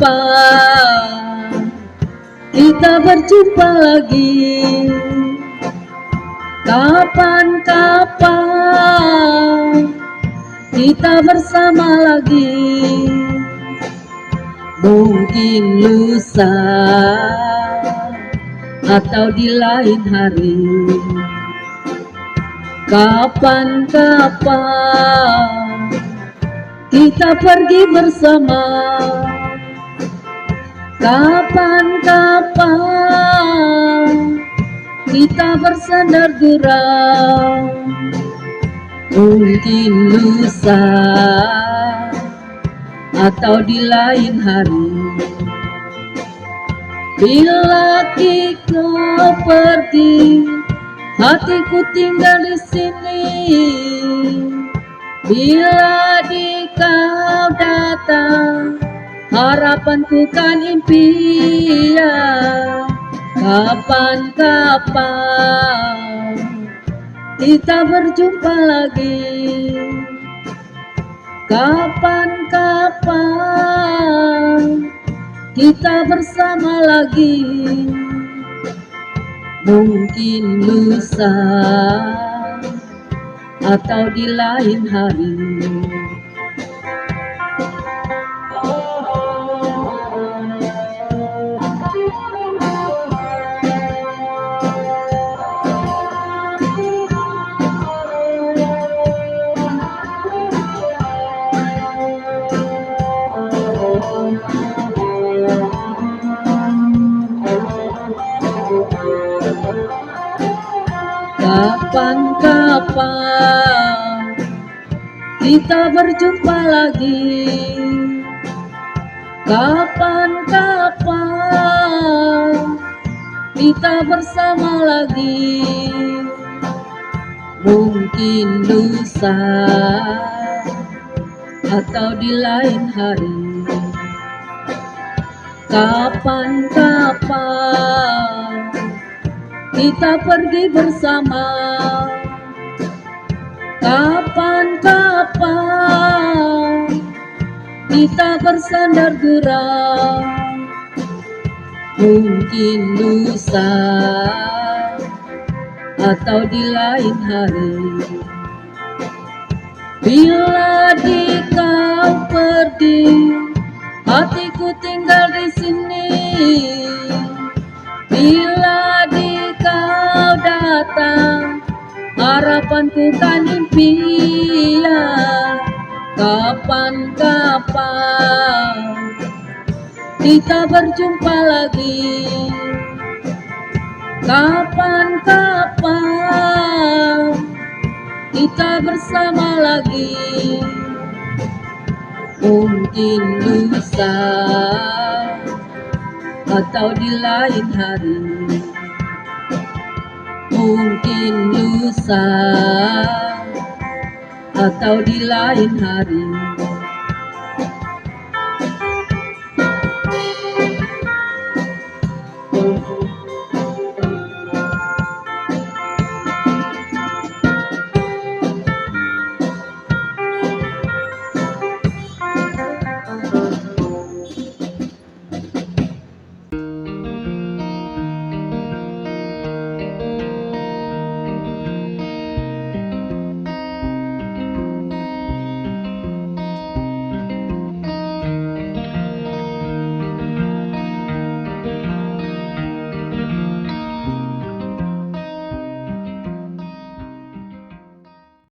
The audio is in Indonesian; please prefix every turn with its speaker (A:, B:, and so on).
A: kapan kita berjumpa lagi? Kapan kita bersama lagi? Mungkin lusa atau di lain hari. Kapan kita pergi bersama? Kapan kita bersandar gurau? Mungkin lusa atau di lain hari. Bila kau pergi, hatiku tinggal di sini. Bila kau datang, harapanku kan impian. Kapan kita berjumpa lagi? Kapan kita bersama lagi? Mungkin lusa atau di lain hari. Kapan kita berjumpa lagi? Kapan kita bersama lagi? Mungkin lusa atau di lain hari. Kapan kita pergi bersama? Kapan kita bersandar gurau? Mungkin lusa atau di lain hari. Bila kau pergi, hatiku tinggal di sini. Bila kau datang, harapanku kan impian. Kapan kita berjumpa lagi? Kapan kita bersama lagi? Mungkin lusa atau di lain hari. Mungkin lusa atau di lain hari.